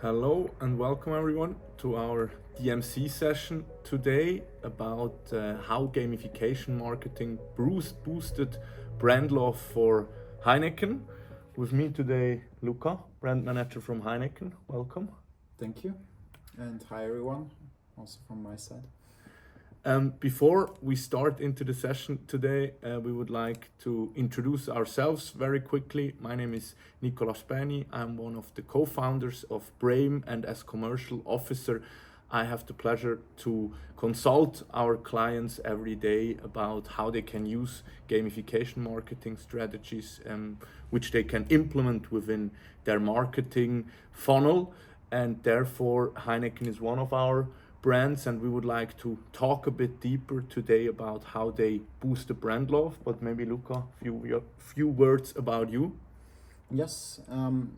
Hello and welcome everyone to our DMC session today about how gamification marketing boosted brand love for Heineken. With me today, Luca, brand manager from Heineken. Welcome. Thank you, and hi everyone, also from my side. Before we start into the session today, we would like to introduce ourselves very quickly. My name is Nicola Spani. I'm one of the co-founders of Brame, and as commercial officer, I have the pleasure to consult our clients every day about how they can use gamification marketing strategies, which they can implement within their marketing funnel. And therefore, Heineken is one of our brands, and we would like to talk a bit deeper today about how they boost the brand love. But maybe Luca, few words about you. Yes,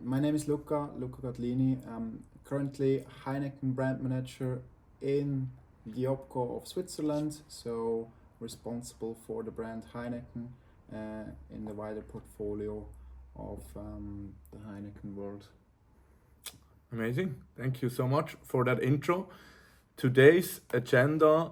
my name is Luca Gatlini. I'm currently Heineken brand manager in the OPCO of Switzerland, so responsible for the brand Heineken in the wider portfolio of the Heineken world. Amazing. Thank you so much for that intro. Today's agenda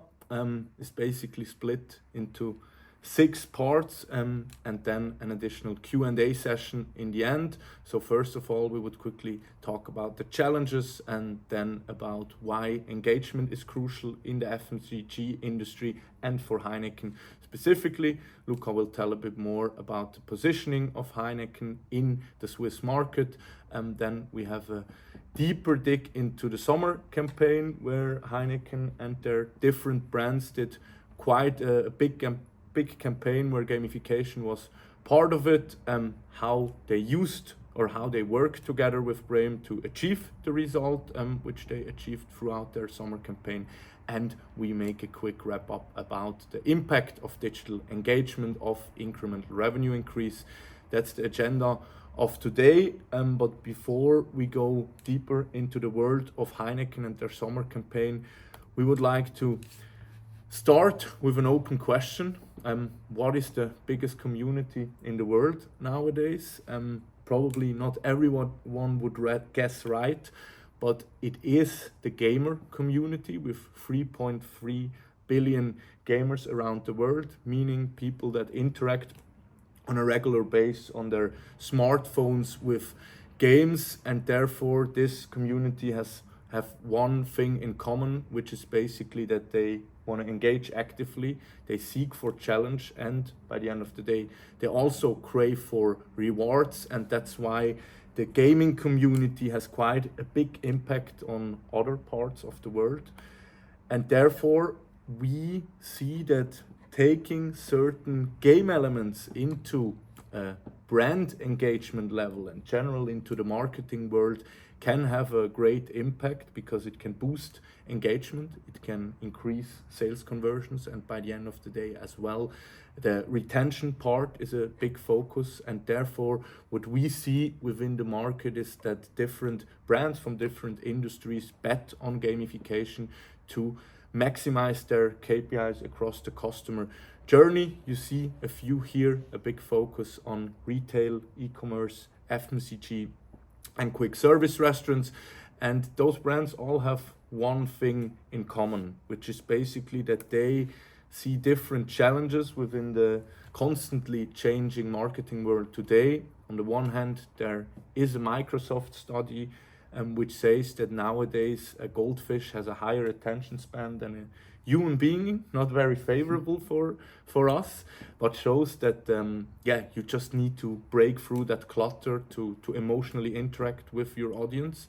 is basically split into 6 parts and then an additional Q&A session in the end. So first of all, we would quickly talk about the challenges and then about why engagement is crucial in the FMCG industry and for Heineken specifically. Luca will tell a bit more about the positioning of Heineken in the Swiss market. And then we have a deeper dig into the summer campaign where Heineken and their different brands did quite a big campaign where gamification was part of it, how they used or how they worked together with Brame to achieve the result which they achieved throughout their summer campaign. And we make a quick wrap up about the impact of digital engagement of incremental revenue increase. That's the agenda of today, but before we go deeper into the world of Heineken and their summer campaign, we would like to start with an open question. What is the biggest community in the world nowadays? Probably not everyone would guess right, but it is the gamer community with 3.3 billion gamers around the world, meaning people that interact on a regular basis on their smartphones with games, and therefore this community have one thing in common, which is basically that they want to engage actively, they seek for challenge, and by the end of the day they also crave for rewards. And that's why the gaming community has quite a big impact on other parts of the world. And therefore we see that taking certain game elements into a brand engagement level and general into the marketing world can have a great impact, because it can boost engagement, it can increase sales conversions, and by the end of the day as well, the retention part is a big focus. And therefore what we see within the market is that different brands from different industries bet on gamification to maximize their KPIs across the customer journey. You see a few here, a big focus on retail, e-commerce, FMCG, and quick service restaurants. And those brands all have one thing in common, which is basically that they see different challenges within the constantly changing marketing world today. On the one hand, there is a Microsoft study which says that nowadays a goldfish has a higher attention span than a human being, not very favorable for us, but shows that you just need to break through that clutter to emotionally interact with your audience.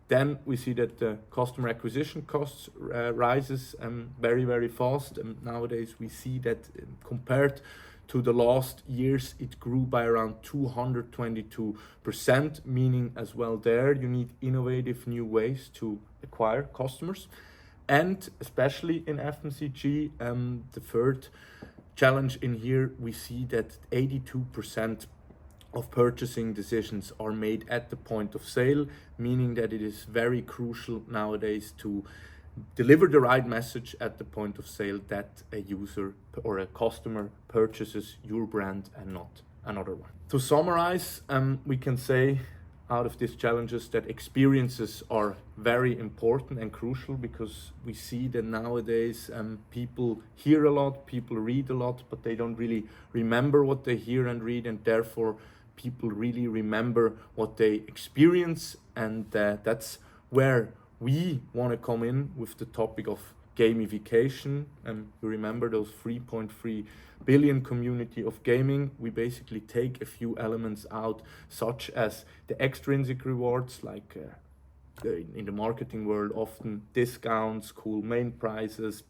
Then we see that the customer acquisition costs rises very, very fast. And nowadays we see that compared to the last years, it grew by around 222%, meaning as well there you need innovative new ways to acquire customers. And especially in FMCG, the third challenge in here, we see that 82% of purchasing decisions are made at the point of sale, meaning that it is very crucial nowadays to deliver the right message at the point of sale, that a user or a customer purchases your brand and not another one. To summarize, we can say out of these challenges that experiences are very important and crucial, because we see that nowadays people hear a lot, people read a lot, but they don't really remember what they hear and read, and therefore people really remember what they experience. And that's where we want to come in with the topic of gamification. You remember those 3.3 billion community of gaming. We basically take a few elements out, such as the extrinsic rewards, like in the marketing world, often discounts, cool main prizes,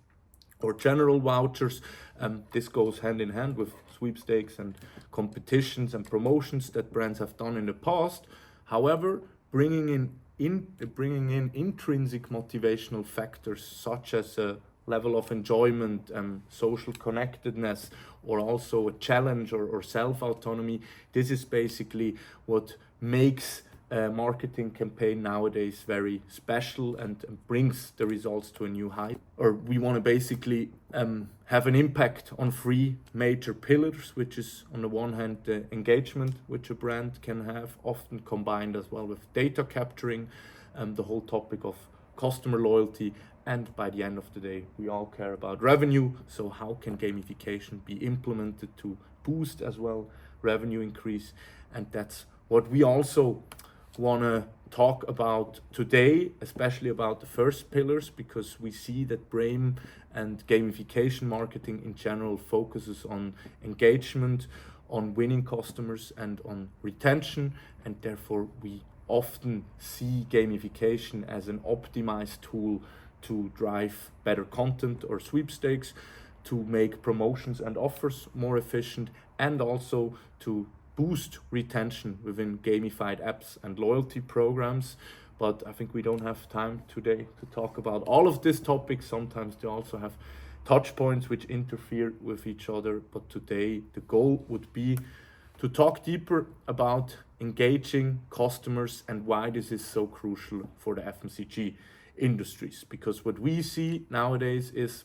or general vouchers. This goes hand in hand with sweepstakes and competitions and promotions that brands have done in the past. However, bringing in intrinsic motivational factors, such as a level of enjoyment, social connectedness, or also a challenge or self-autonomy. This is basically what makes a marketing campaign nowadays very special and brings the results to a new height. Or we want to basically have an impact on three major pillars, which is on the one hand the engagement which a brand can have, often combined as well with data capturing, the whole topic of customer loyalty, and by the end of the day we all care about revenue. So how can gamification be implemented to boost as well revenue increase? And that's what we also want to talk about today, especially about the first pillars, because we see that Brame and gamification marketing in general focuses on engagement, on winning customers, and on retention, and therefore we often see gamification as an optimized tool to drive better content or sweepstakes, to make promotions and offers more efficient, and also to boost retention within gamified apps and loyalty programs. But I think we don't have time today to talk about all of these topics. Sometimes they also have touch points which interfere with each other. But today the goal would be to talk deeper about engaging customers and why this is so crucial for the FMCG industries. Because what we see nowadays is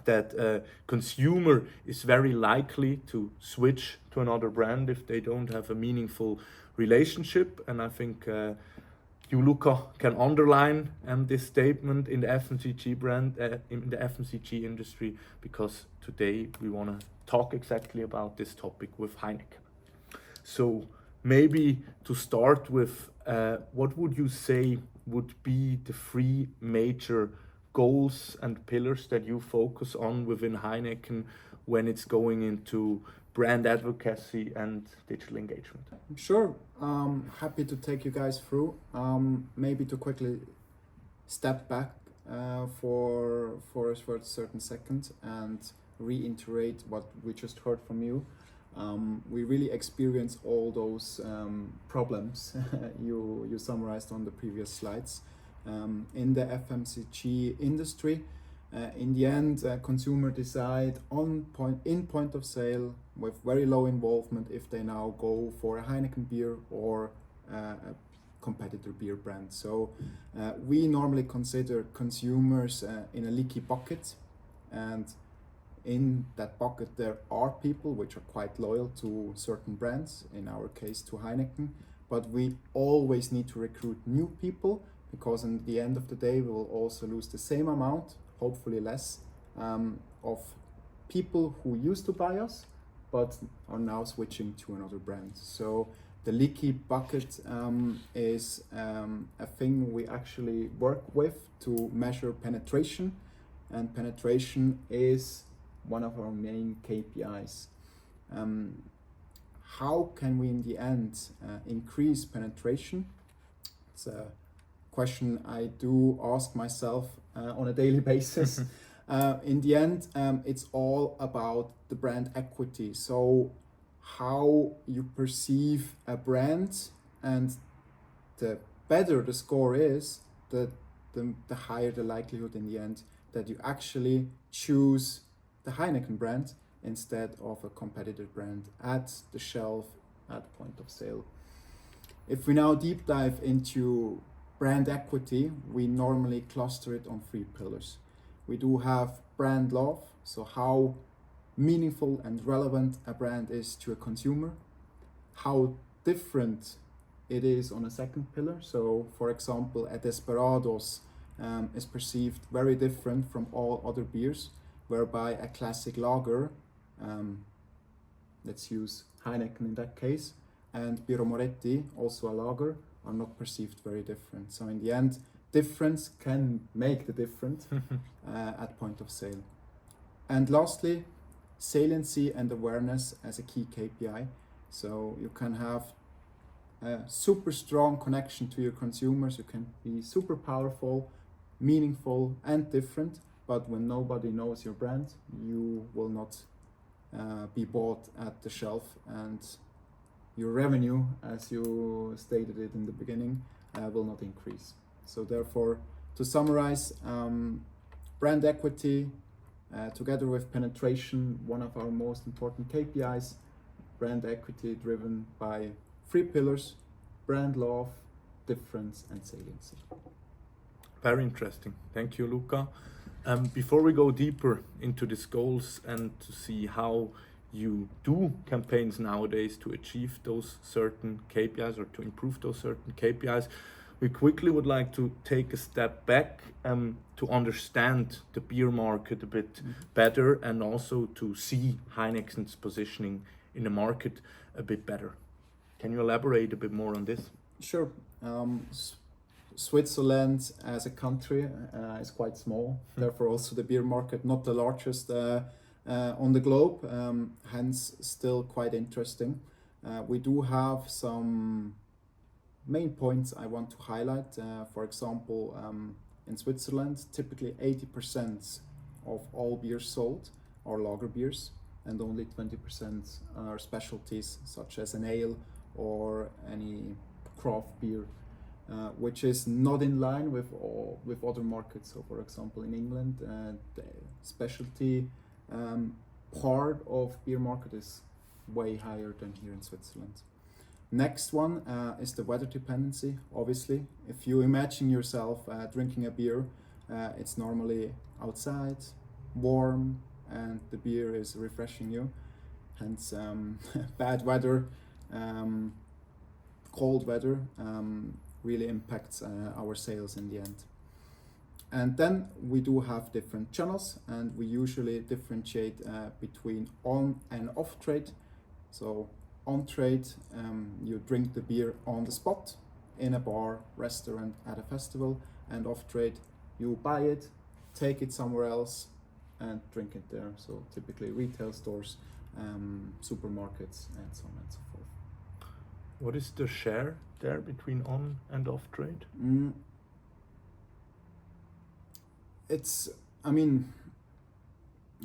that a consumer is very likely to switch to another brand if they don't have a meaningful relationship. And I think you, Luca, can underline this statement in the FMCG in the FMCG industry, because today we want to talk exactly about this topic with Heineken. So maybe to start with, what would you say would be the three major goals and pillars that you focus on within Heineken when it's going into brand advocacy and digital engagement? Sure, happy to take you guys through. Maybe to quickly step back for a certain second and reiterate what we just heard from you. We really experience all those problems you summarized on the previous slides. In the FMCG industry, in the end, consumer decide in point of sale with very low involvement if they now go for a Heineken beer or a competitor beer brand. So we normally consider consumers in a leaky bucket, and in that bucket there are people which are quite loyal to certain brands, in our case to Heineken, but we always need to recruit new people, because in the end of the day we will also lose the same amount, hopefully less, of people who used to buy us but are now switching to another brand. So the leaky bucket is a thing we actually work with to measure penetration, and penetration is one of our main KPIs. How can we in the end increase penetration? It's a question I do ask myself on a daily basis. In the end, it's all about the brand equity. So how you perceive a brand, and the better the score is, the higher the likelihood in the end that you actually choose the Heineken brand instead of a competitor brand at the shelf, at point of sale. If we now deep dive into brand equity, we normally cluster it on three pillars. We do have brand love, so how meaningful and relevant a brand is to a consumer, how different it is on a second pillar. So, for example, a Desperados is perceived very different from all other beers, whereby a classic lager, let's use Heineken in that case, and Birra Moretti, also a lager, are not perceived very different. So in the end, difference can make the difference at point of sale. And lastly, saliency and awareness as a key KPI. So you can have a super strong connection to your consumers, you can be super powerful, meaningful and different, but when nobody knows your brand, you will not be bought at the shelf, and your revenue, as you stated it in the beginning, will not increase. So therefore, to summarize, brand equity together with penetration, one of our most important KPIs, brand equity driven by 3 pillars: brand love, difference and saliency. Very interesting. Thank you, Luca. Before we go deeper into these goals and to see how you do campaigns nowadays to achieve those certain KPIs or to improve those certain KPIs, we quickly would like to take a step back to understand the beer market a bit better, and also to see Heineken's positioning in the market a bit better. Can you elaborate a bit more on this? Sure. Switzerland as a country is quite small, therefore also the beer market not the largest on the globe, hence still quite interesting. We do have some main points I want to highlight. For example, in Switzerland, typically 80% of all beers sold are lager beers, and only 20% are specialties such as an ale or any craft beer, which is not in line with other markets. So, for example, in England, the specialty part of beer market is way higher than here in Switzerland. Next one is the weather dependency. Obviously, if you imagine yourself drinking a beer, it's normally outside, warm, and the beer is refreshing you. Hence, bad weather, cold weather really impacts our sales in the end. And then we do have different channels, and we usually differentiate between on and off trade. So on trade, you drink the beer on the spot in a bar, restaurant, at a festival, and off trade, you buy it, take it somewhere else, and drink it there. So typically retail stores, supermarkets, and so on and so forth. What is the share there between on and off trade? It's, I mean,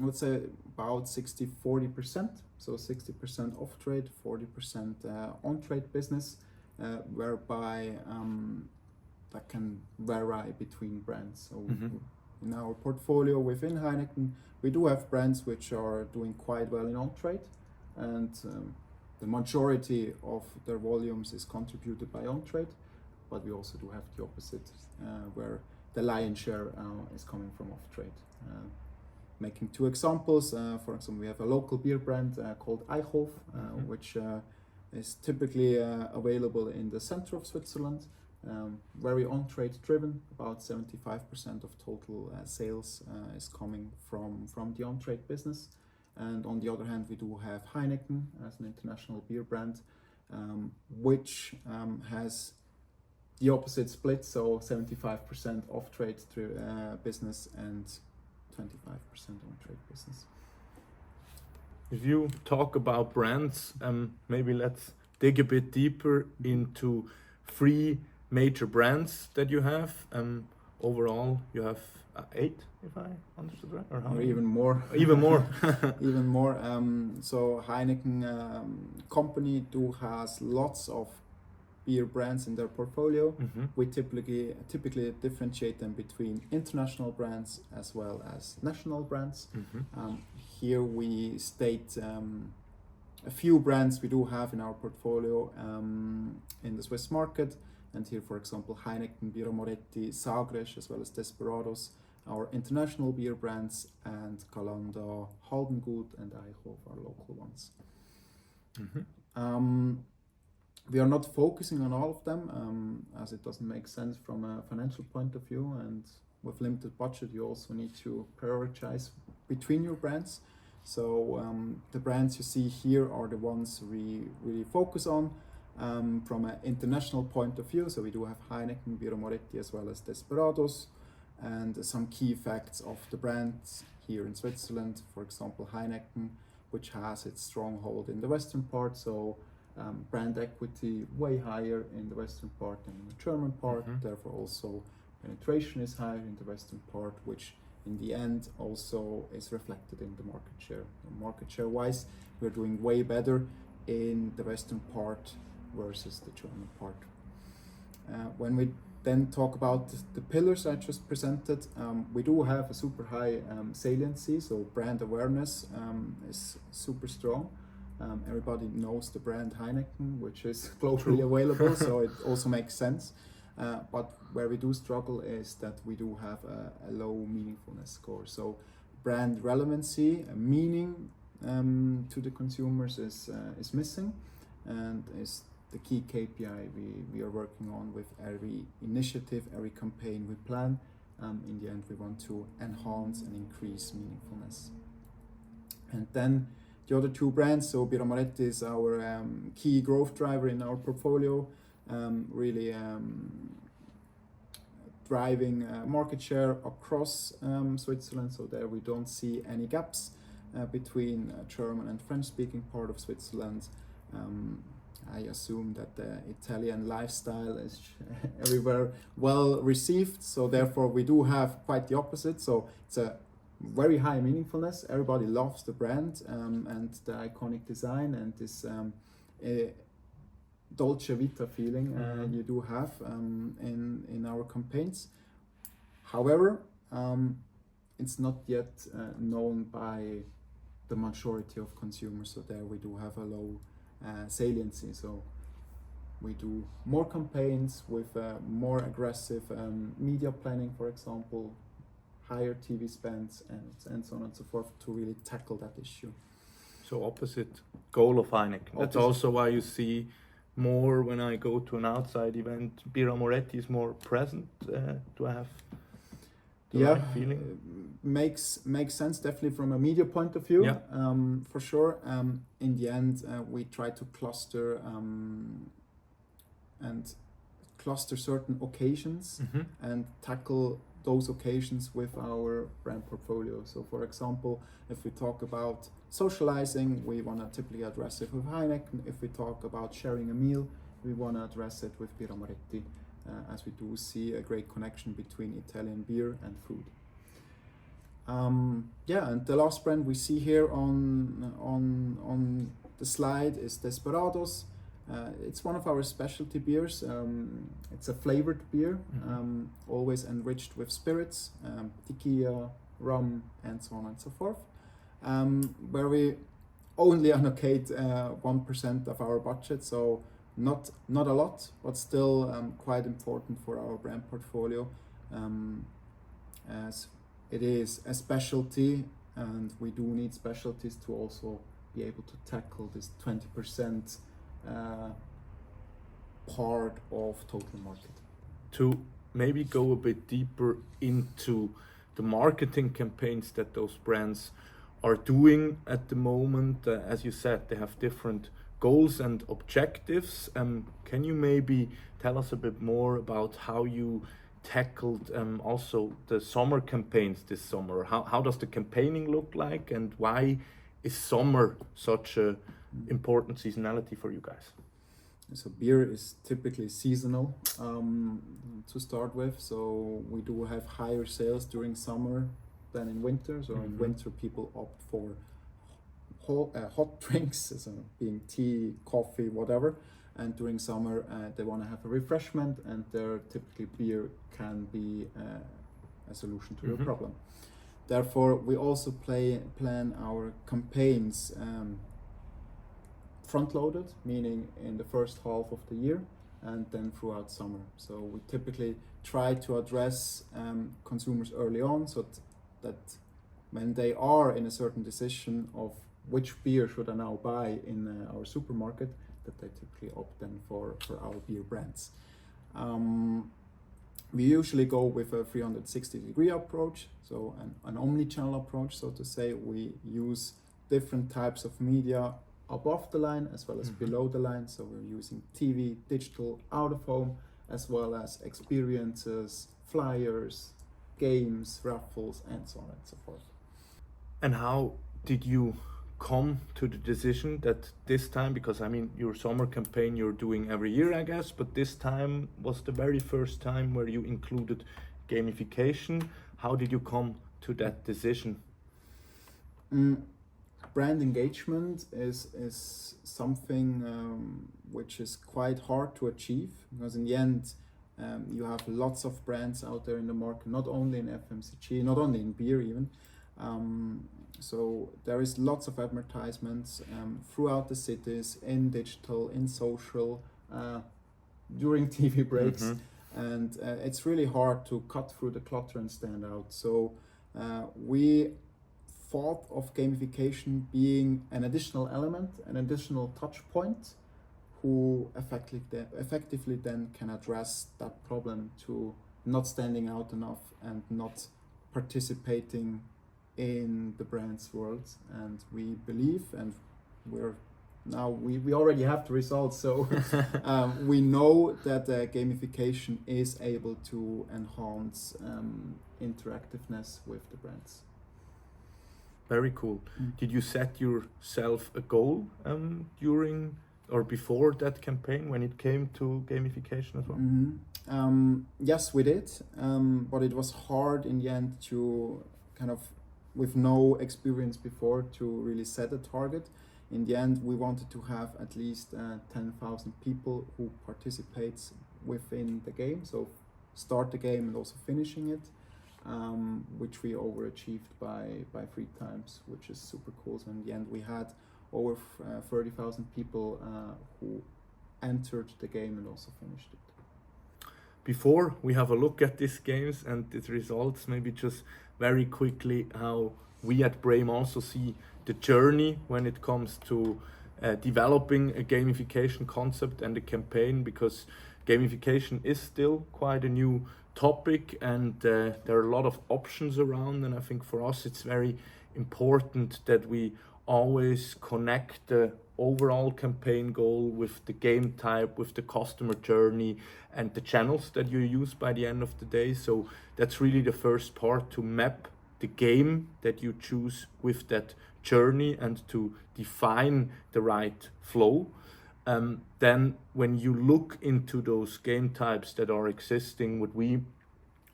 I would say about 60-40%. So 60% off trade, 40% on trade business, whereby that can vary between brands. So in our portfolio within Heineken, we do have brands which are doing quite well in on trade, and the majority of their volumes is contributed by on trade, but we also do have the opposite, where the lion's share is coming from off trade. Making 2 examples, for example, we have a local beer brand called Eichhof, which is typically available in the center of Switzerland, very on-trade driven. About 75% of total sales is coming from the on-trade business. And on the other hand, we do have Heineken as an international beer brand, which has the opposite split, so 75% off-trade business and 25% on-trade business. If you talk about brands, maybe let's dig a bit deeper into 3 major brands that you have. Overall, you have 8, if I understood right, or how or even more. Even more. Even more. So Heineken company has lots of beer brands in their portfolio. We typically differentiate them between international brands as well as national brands. Here we state a few brands we do have in our portfolio in the Swiss market, and here, for example, Heineken, Birra Moretti, Sagres, as well as Desperados, our international beer brands, and Galanda, Haldengut, and Eichhof are local ones. We are not focusing on all of them, as it doesn't make sense from a financial point of view, and with limited budget you also need to prioritize between your brands. So the brands you see here are the ones we really focus on from an international point of view. So we do have Heineken, Birra Moretti, as well as Desperados, and some key facts of the brands here in Switzerland. For example, Heineken, which has its stronghold in the western part, so brand equity way higher in the western part than in the German part. Therefore also penetration is higher in the western part, which in the end also is reflected in the market share. Market share wise, we're doing way better in the western part versus the German part. When we then talk about the pillars I just presented, we do have a super high saliency, so brand awareness is super strong. Everybody knows the brand Heineken, which is globally available, so it also makes sense. But where we do struggle is that we do have a low meaningfulness score. So brand relevancy, meaning to the consumers is missing, and is the key KPI we are working on with every initiative, every campaign we plan. In the end, we want to enhance and increase meaningfulness. And then the other two brands, so Birra Moretti is our key growth driver in our portfolio, really driving market share across Switzerland. So there we don't see any gaps between German and French-speaking part of Switzerland. I assume that the Italian lifestyle is everywhere well received, so therefore we do have quite the opposite. So it's a very high meaningfulness. Everybody loves the brand and the iconic design and this Dolce Vita feeling you do have in our campaigns. However, it's not yet known by the majority of consumers, so there we do have a low saliency. So we do more campaigns with more aggressive media planning, for example, higher TV spends, and so on and so forth, to really tackle that issue. So opposite goal of Heineken. That's also why you see more when I go to an outside event. Birra Moretti is more present to have the right feeling. Makes sense, definitely from a media point of view. For sure. In the end, we try to cluster certain occasions and tackle those occasions with our brand portfolio. So for example, if we talk about socializing, we want to typically address it with Heineken. If we talk about sharing a meal, we want to address it with Birra Moretti, as we do see a great connection between Italian beer and food. And the last brand we see here on the slide is Desperados. It's one of our specialty beers. It's a flavored beer, always enriched with spirits, tequila, rum, and so on and so forth, where we only allocate 1% of our budget, so not a lot, but still quite important for our brand portfolio, as it is a specialty, and we do need specialties to also be able to tackle this 20% part of total market. To maybe go a bit deeper into the marketing campaigns that those brands are doing at the moment, as you said, they have different goals and objectives. Can you maybe tell us a bit more about how you tackled also the summer campaigns this summer? How does the campaigning look like, and why is summer such a important seasonality for you guys? So beer is typically seasonal to start with, so we do have higher sales during summer than in winter. So in winter people opt for hot drinks, so being tea, coffee, whatever, and during summer they want to have a refreshment, and there typically beer can be a solution to the problem. Therefore we also plan our campaigns front-loaded, meaning in the first half of the year and then throughout summer. So we typically try to address consumers early on, so that when they are in a certain decision of which beer should I now buy in our supermarket, that they typically opt then for our beer brands. We usually go with a 360-degree approach, so an omni-channel approach, so to say. We use different types of media above the line as well as below the line. So we're using TV, digital, out of home, as well as experiences, flyers, games, raffles, and so on and so forth. And how did you come to the decision that this time, because I mean your summer campaign you're doing every year, I guess, but this time was the very first time where you included gamification. How did you come to that decision? Brand engagement is something which is quite hard to achieve, because in the end you have lots of brands out there in the market, not only in FMCG, not only in beer even. So there is lots of advertisements throughout the cities, in digital, in social, during TV breaks, and it's really hard to cut through the clutter and stand out. So we thought of gamification being an additional element, an additional touch point, who effectively then can address that problem to not standing out enough and not participating in the brand's world. And we believe, and we already have the results, so we know that gamification is able to enhance interactiveness with the brands. Very cool. Did you set yourself a goal during or before that campaign when it came to gamification as well? Yes, we did, but it was hard in the end to kind of, with no experience before, to really set a target. In the end, we wanted to have at least 10,000 people who participates within the game, so start the game and also finishing it, which we overachieved by 3 times, which is super cool. So in the end, we had over 30,000 people who entered the game and also finished it. Before we have a look at these games and its results, maybe just very quickly how we at Brame also see the journey when it comes to developing a gamification concept and a campaign, because gamification is still quite a new topic and there are a lot of options around, and I think for us it's very important that we always connect the overall campaign goal with the game type, with the customer journey and the channels that you use by the end of the day. So that's really the first part, to map the game that you choose with that journey and to define the right flow. Then when you look into those game types that are existing, what we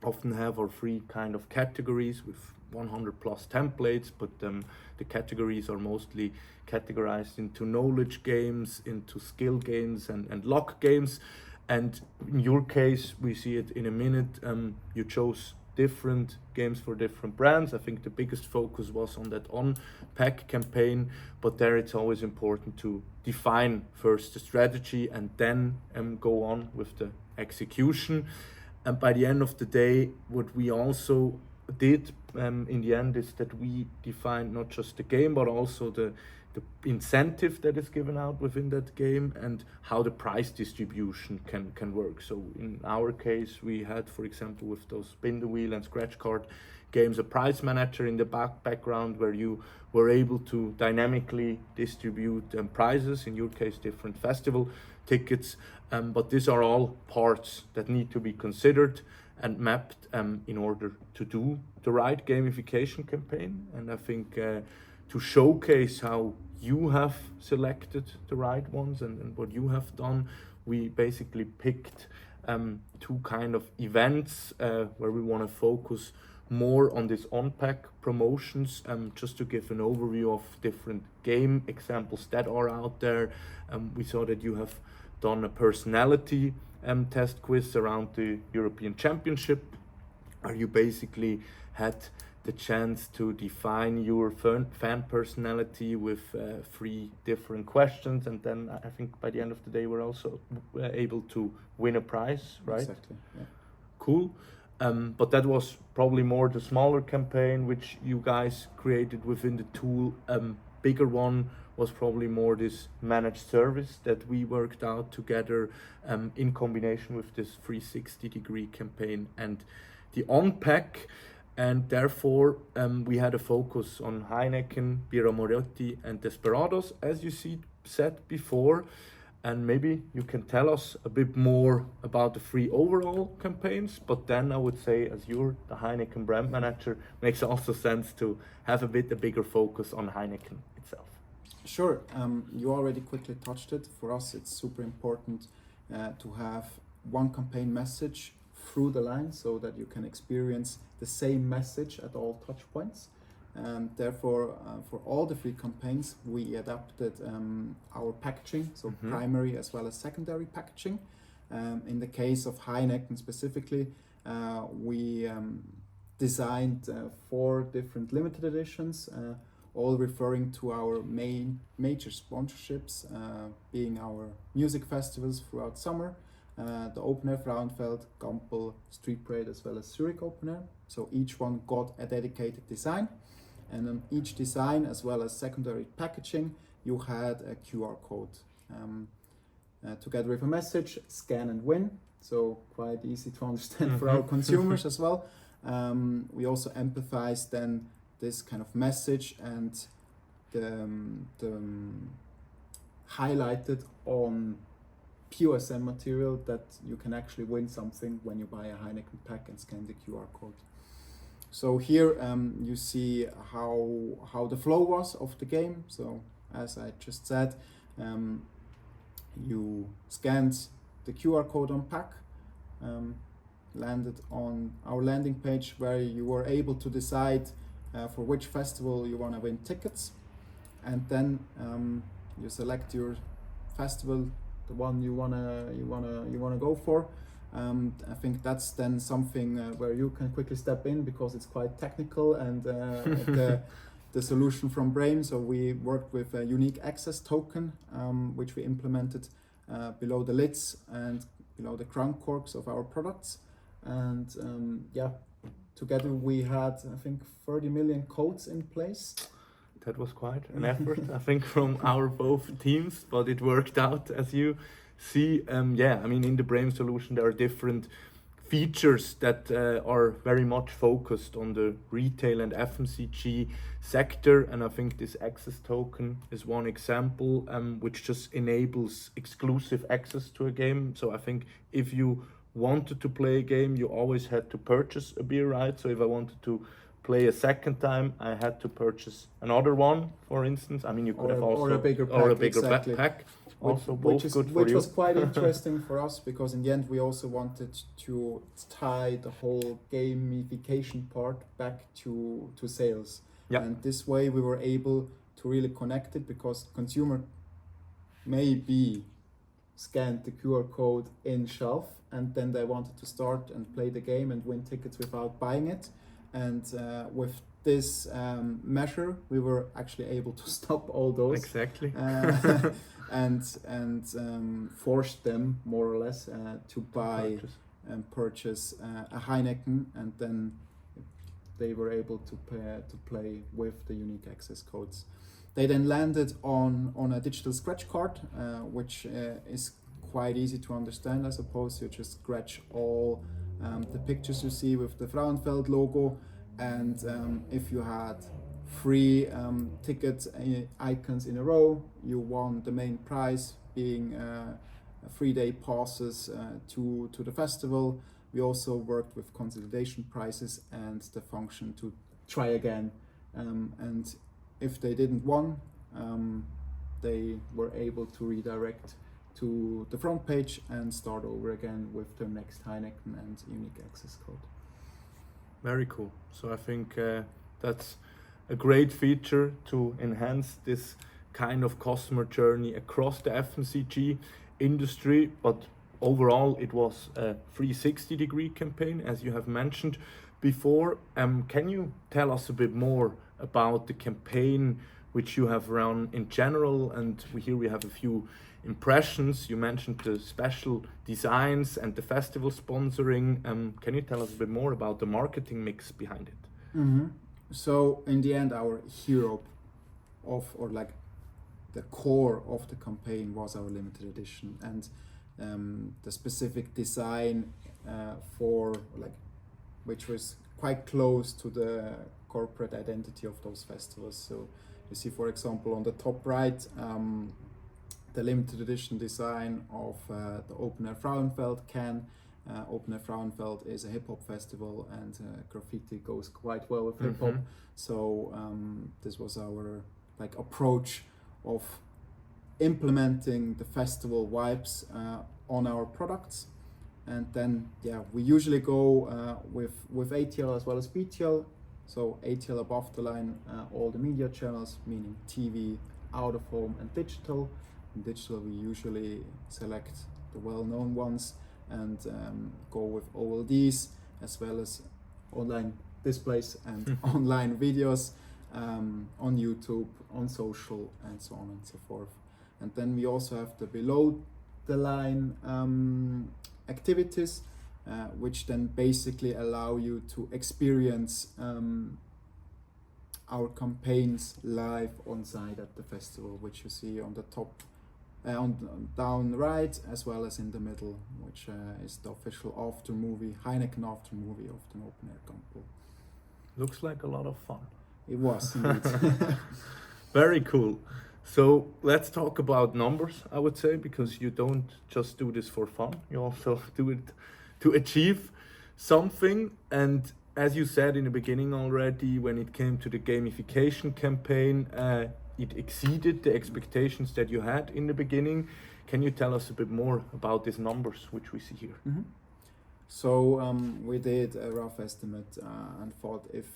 often have are 3 kind of categories with 100 plus templates, but the categories are mostly categorized into knowledge games, into skill games and luck games. And in your case, we see it in a minute, you chose different games for different brands. I think the biggest focus was on that on-pack campaign, but there it's always important to define first the strategy and then go on with the execution. And by the end of the day, what we also did in the end is that we defined not just the game, but also the incentive that is given out within that game and how the price distribution can work. So in our case, we had, for example, with those spin the wheel and scratch card games, a prize manager in the background where you were able to dynamically distribute prizes, in your case different festival tickets, but these are all parts that need to be considered and mapped in order to do the right gamification campaign. And I think to showcase how you have selected the right ones and what you have done, we basically picked 2 kind of events where we want to focus more on this on-pack promotions, just to give an overview of different game examples that are out there. We saw that you have done a personality test quiz around the European Championship, where you basically had the chance to define your fan personality with 3 different questions, and then I think by the end of the day we're also able to win a prize, right? Exactly, yeah. Cool. But that was probably more the smaller campaign which you guys created within the tool. Bigger one was probably more this managed service that we worked out together in combination with this 360-degree campaign and the on-pack. And therefore, we had a focus on Heineken, Birra Moretti, and Desperados, as you said before. And maybe you can tell us a bit more about the three overall campaigns. But then I would say, as you're the Heineken brand manager, makes also sense to have a bigger focus on Heineken itself. Sure. You already quickly touched it. For us, it's super important to have one campaign message through the line so that you can experience the same message at all touch points. Therefore, for all the three campaigns, we adapted our packaging, so primary as well as secondary packaging. In the case of Heineken specifically, we designed 4 different limited editions, all referring to our major sponsorships, being our music festivals throughout summer, the Open Air Frauenfeld, Gampel, Street Parade, as well as Zurich Open Air. So each one got a dedicated design. And on each design, as well as secondary packaging, you had a QR code together with a message, scan and win. So quite easy to understand for our consumers as well. We also empathized then this kind of message and the highlighted on POSM material that you can actually win something when you buy a Heineken pack and scan the QR code. So here you see how the flow was of the game. So as I just said, you scanned the QR code on pack, landed on our landing page where you were able to decide for which festival you want to win tickets, and then you select your festival, the one you wanna go for. I think that's then something where you can quickly step in because it's quite technical, and the solution from Brame. So we worked with a unique access token, which we implemented below the lids and below the crown corks of our products. And together we had, I think, 30 million codes in place. That was quite an effort, I think, from our both teams, but it worked out, as you see. I mean, in the Brame solution, there are different features that are very much focused on the retail and FMCG sector, and I think this access token is one example, which just enables exclusive access to a game. So I think if you wanted to play a game, you always had to purchase a beer, right? So if I wanted to play a second time, I had to purchase another one, for instance. I mean, you could have also or a bigger pack, pack. Also, which good was quite interesting for us, because in the end we also wanted to tie the whole gamification part back to sales. Yeah. And this way we were able to really connect it, because consumer maybe scanned the QR code in shelf and then they wanted to start and play the game and win tickets without buying it. And with this measure, we were actually able to stop all those. Exactly. and forced them more or less to buy and purchase a Heineken, and then they were able to play with the unique access codes. They then landed on a digital scratch card, which is quite easy to understand, I suppose. You just scratch all the pictures you see with the Frauenfeld logo, and if you had 3 ticket icons in a row, you won the main prize, being 3-day passes to the festival. We also worked with consolidation prizes and the function to try again, and if they didn't won, they were able to redirect to the front page and start over again with their next Heineken and unique access code. Very cool. So I think that's a great feature to enhance this kind of customer journey across the FMCG industry. But overall, it was a 360-degree campaign, as you have mentioned before. Can you tell us a bit more about the campaign which you have run in general? And here we have a few impressions. You mentioned the special designs and the festival sponsoring. Can you tell us a bit more about the marketing mix behind it? Mm-hmm. So in the end, our hero the core of the campaign was our limited edition, and the specific design which was quite close to the corporate identity of those festivals. So you see, for example, on the top right, the limited edition design of the OMR Frauenfeld can. OMR Frauenfeld is a hip hop festival, and graffiti goes quite well with hip hop. So this was our approach of implementing the festival vibes on our products. And then we usually go with ATL as well as BTL. So ATL above the line, all the media channels, meaning TV, out of home, and digital. In digital, we usually select the well-known ones and go with OLDs, as well as online displays and online videos on YouTube, on social, and so on and so forth. And then we also have the below the line activities, which then basically allow you to experience our campaigns live on site at the festival, which you see on the top, on down right, as well as in the middle, which is the official after movie, Heineken after movie of the Open Air Campbell. Looks like a lot of fun. It was indeed. Very cool. So let's talk about numbers, I would say, because you don't just do this for fun, you also do it to achieve something. And as you said in the beginning already, when it came to the gamification campaign, it exceeded the expectations that you had in the beginning. Can you tell us a bit more about these numbers which we see here? Mm-hmm. So we did a rough estimate and thought if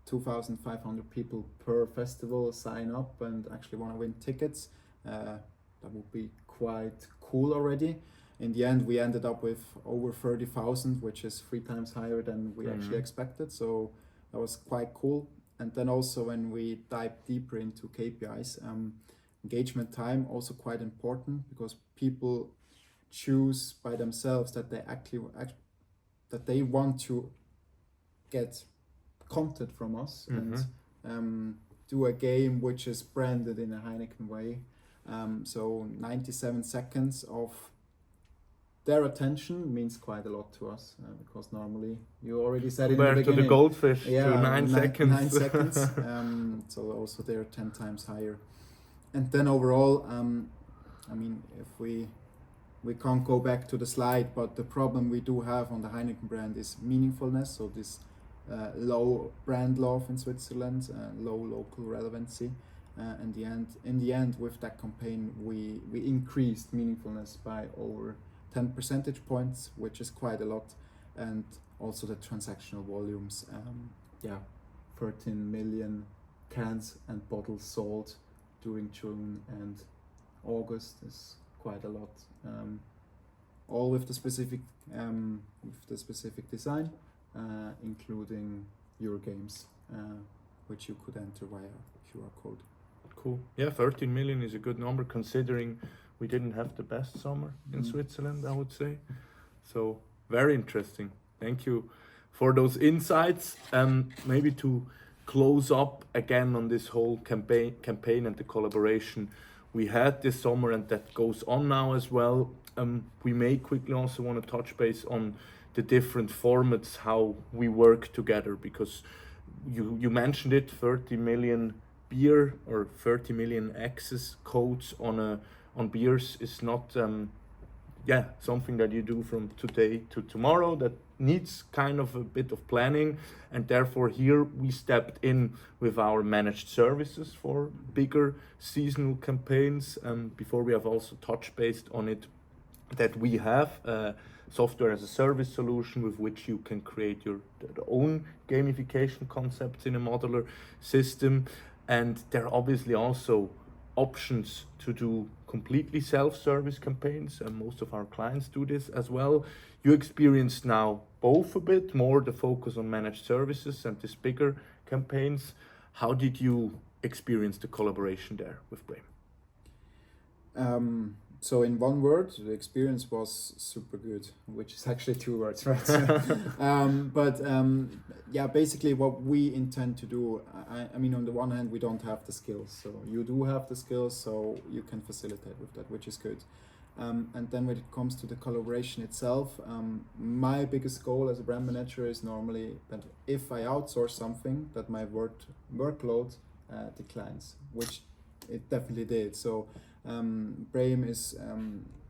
2,500 people per festival sign up and actually want to win tickets, that would be quite cool already. In the end, we ended up with over 30,000, which is 3 times higher than we actually expected. So that was quite cool. And then also when we dive deeper into KPIs, engagement time also quite important, because people choose by themselves that they want to get content from us and do a game which is branded in a Heineken way. So 97 seconds of their attention means quite a lot to us, because normally you already said in the beginning. To the goldfish, to 9 seconds. 9 seconds. So also they're 10 times higher. And then overall, I mean, if we can't go back to the slide, but the problem we do have on the Heineken brand is meaningfulness. So this low brand love in Switzerland, low local relevancy. In the end, with that campaign, we increased meaningfulness by over 10 percentage points, which is quite a lot. And also the transactional volumes, 13 million cans and bottles sold during June and August is quite a lot. All with the specific design, including your games, which you could enter via QR code. Cool. Yeah, 13 million is a good number considering we didn't have the best summer in Switzerland, I would say. So very interesting. Thank you for those insights. Maybe to close up again on this whole campaign and the collaboration we had this summer and that goes on now as well. We may quickly also want to touch base on the different formats, how we work together, because you mentioned it, 30 million beer or 30 million access codes on beers is not something that you do from today to tomorrow. That needs kind of a bit of planning, and therefore here we stepped in with our managed services for bigger seasonal campaigns. Before we have also touch based on it, that we have a software as a service solution with which you can create your own gamification concepts in a modular system. And there are obviously also options to do completely self-service campaigns, and most of our clients do this as well. You experience now both a bit more the focus on managed services and these bigger campaigns. How did you experience the collaboration there with Brame? So in one word, the experience was super good, which is actually 2 words, right? Yeah, basically what we intend to do, I mean, on the one hand, we don't have the skills. So you do have the skills, so you can facilitate with that, which is good. And then when it comes to the collaboration itself, my biggest goal as a brand manager is normally that if I outsource something, that my workload declines, which it definitely did. So Brame is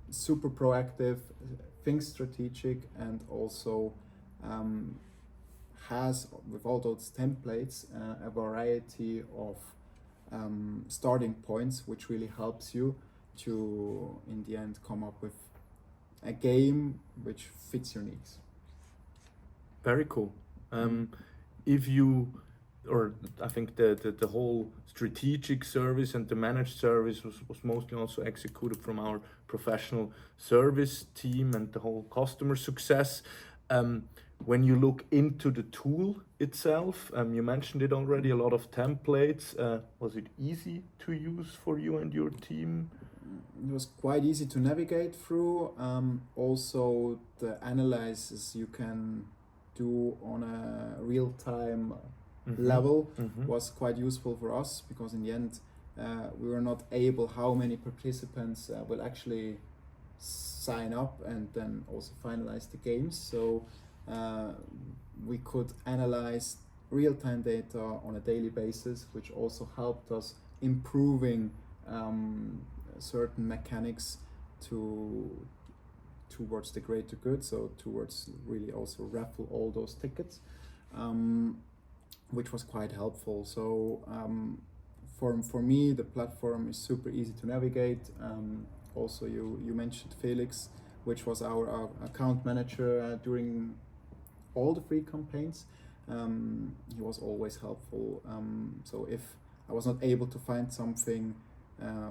super proactive, thinks strategic, and also has, with all those templates, a variety of starting points, which really helps you to, in the end, come up with a game which fits your needs. Very cool. If you, or I think the whole strategic service and the managed service was mostly also executed from our professional service team and the whole customer success. When you look into the tool itself, you mentioned it already, a lot of templates. Was it easy to use for you and your team? It was quite easy to navigate through. Also, the analysis you can do on a real-time level was quite useful for us, because in the end we were not able how many participants will actually sign up and then also finalize the games. So we could analyze real-time data on a daily basis, which also helped us improving certain mechanics towards the greater good, so towards really also raffle all those tickets, which was quite helpful. So for me, the platform is super easy to navigate. Also, you mentioned Felix, which was our account manager during all the 3 campaigns. He was always helpful. So if I was not able to find something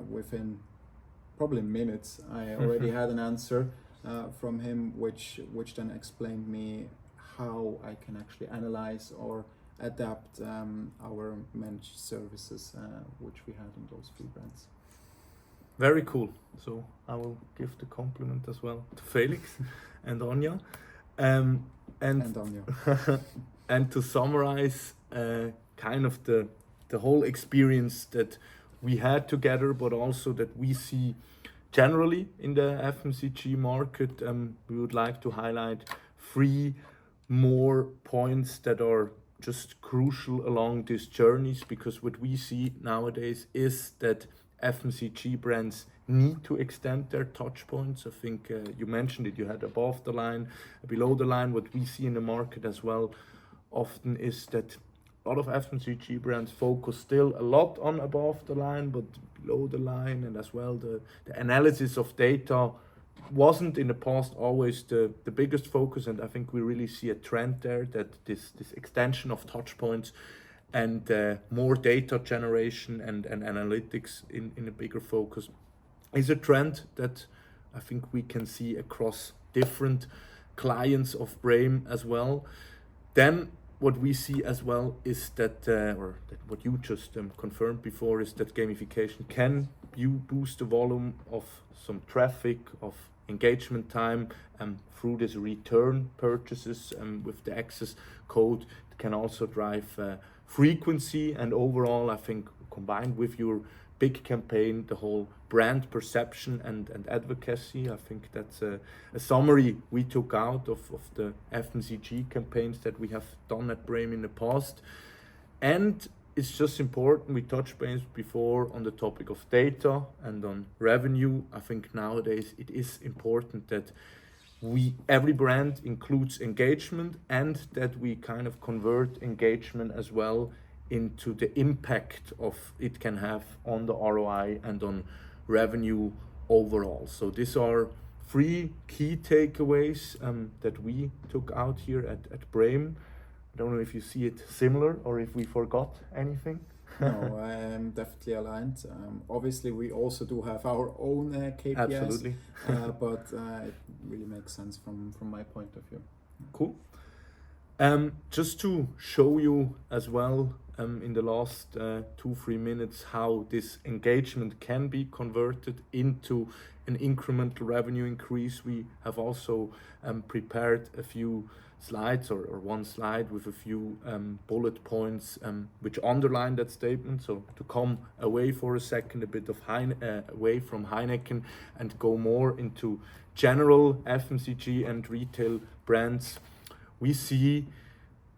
within probably minutes, I already had an answer from him, which then explained me how I can actually analyze or adapt our managed services, which we had in those 3 brands. Very cool. So I will give the compliment as well to Felix and Anya. And Anya. And to summarize kind of the whole experience that we had together, but also that we see generally in the FMCG market, we would like to highlight 3 more points that are just crucial along these journeys, because what we see nowadays is that FMCG brands need to extend their touch points. I think you mentioned it, you had above the line, below the line. What we see in the market as well often is that a lot of FMCG brands focus still a lot on above the line, but below the line, and as well the analysis of data wasn't in the past always the biggest focus. And I think we really see a trend there, that this extension of touch points and more data generation and analytics in a bigger focus is a trend that I think we can see across different clients of Brame as well. Then what we see as well is that, what you just confirmed before, is that gamification can boost the volume of some traffic, of engagement time, through this return purchases, with the access code. It can also drive frequency, and overall, I think, combined with your big campaign, the whole brand perception and advocacy. I think that's a summary we took out of the FMCG campaigns that we have done at Brame in the past. And it's just important, we touched base before on the topic of data and on revenue. I think nowadays it is important that every brand includes engagement, and that we kind of convert engagement as well into the impact of it can have on the ROI and on revenue overall. So these are 3 key takeaways that we took out here at Brame. I don't know if you see it similar or if we forgot anything. No, I am definitely aligned. Obviously, we also do have our own KPIs. Absolutely. But it really makes sense from my point of view. Cool. Just to show you as well in the last 2-3 minutes how this engagement can be converted into an incremental revenue increase. We have also prepared a few slides or one slide with a few bullet points which underline that statement. So to come away for a second a bit of away from Heineken and go more into general FMCG and retail brands, we see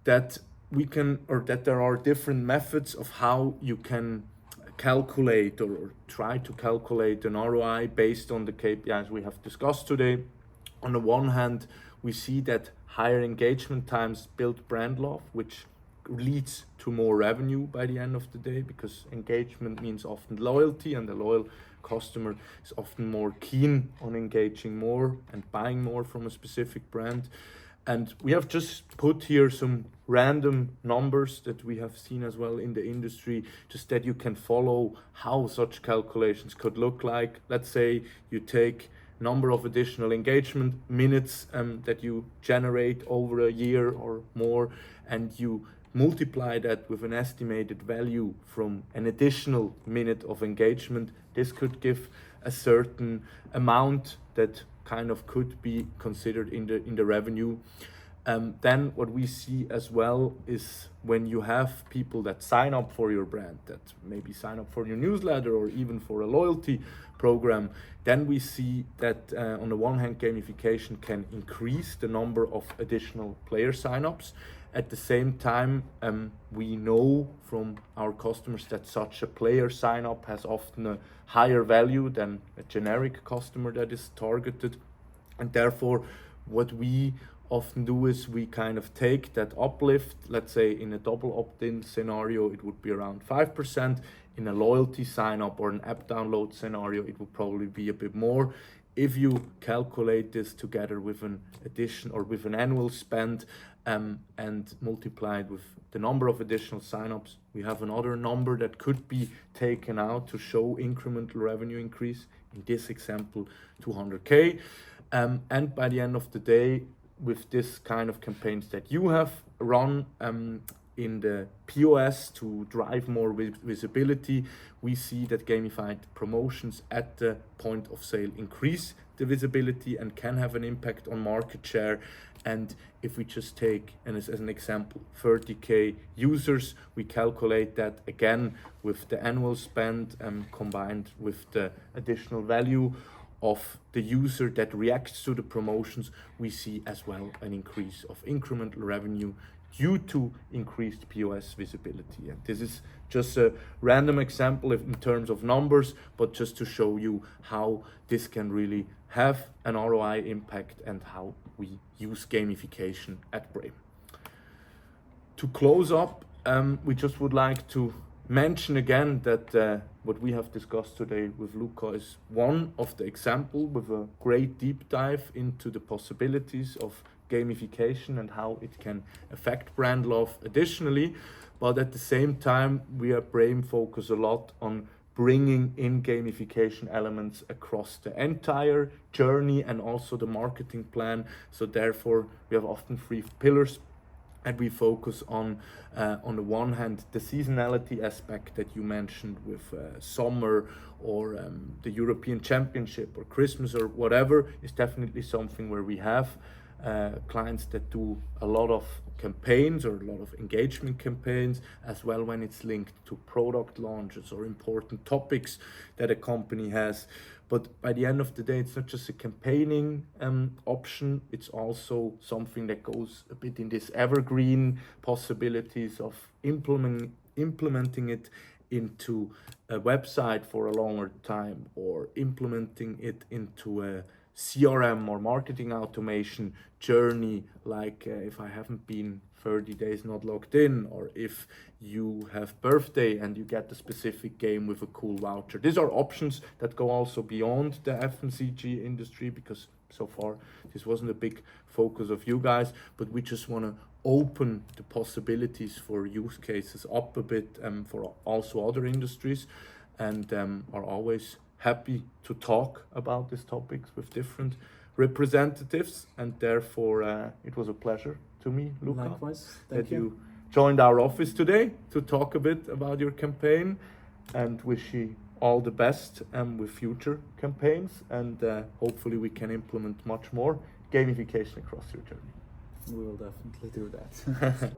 that that there are different methods of how you can calculate or try to calculate an ROI based on the KPIs we have discussed today. On the one hand, we see that higher engagement times build brand love, which leads to more revenue by the end of the day, because engagement means often loyalty, and the loyal customer is often more keen on engaging more and buying more from a specific brand. And we have just put here some random numbers that we have seen as well in the industry, just that you can follow how such calculations could look like. Let's say you take number of additional engagement minutes that you generate over a year or more, and you multiply that with an estimated value from an additional minute of engagement. This could give a certain amount that kind of could be considered in the revenue. Then what we see as well is when you have people that sign up for your brand, that maybe sign up for your newsletter or even for a loyalty program, then we see that on the one hand, gamification can increase the number of additional player signups. At the same time, we know from our customers that such a player sign up has often a higher value than a generic customer that is targeted. And therefore, what we often do is we kind of take that uplift. Let's say in a double opt-in scenario, it would be around 5%. In a loyalty sign up or an app download scenario, it would probably be a bit more. If you calculate this together with an addition or with an annual spend and multiply it with the number of additional signups, we have another number that could be taken out to show incremental revenue increase. In this example, 200K. And by the end of the day, with this kind of campaigns that you have run in the POS to drive more visibility, we see that gamified promotions at the point of sale increase the visibility and can have an impact on market share. And if we just take, and as an example, 30K users, we calculate that again with the annual spend combined with the additional value of the user that reacts to the promotions, we see as well an increase of incremental revenue due to increased POS visibility. And this is just a random example in terms of numbers, but just to show you how this can really have an ROI impact and how we use gamification at Brame. To close up, we just would like to mention again that what we have discussed today with Luca is one of the examples with a great deep dive into the possibilities of gamification and how it can affect brand love additionally. But at the same time, we at Brame focus a lot on bringing in gamification elements across the entire journey and also the marketing plan. So therefore, we have often 3 pillars. And we focus on the one hand, the seasonality aspect that you mentioned with summer or the European Championship or Christmas or whatever is definitely something where we have clients that do a lot of campaigns or a lot of engagement campaigns, as well when it's linked to product launches or important topics that a company has. But by the end of the day, it's not just a campaigning option, it's also something that goes a bit in this evergreen possibilities of implementing it into a website for a longer time or implementing it into a CRM or marketing automation journey, like if I haven't been 30 days not logged in, or if you have birthday and you get a specific game with a cool voucher. These are options that go also beyond the FMCG industry, because so far this wasn't a big focus of you guys, but we just want to open the possibilities for use cases up a bit for also other industries, and are always happy to talk about these topics with different representatives. And therefore it was a pleasure to me, Luca. Likewise, that you joined our office today to talk a bit about your campaign, and wish you all the best with future campaigns, and hopefully we can implement much more gamification across your journey. We will definitely do that.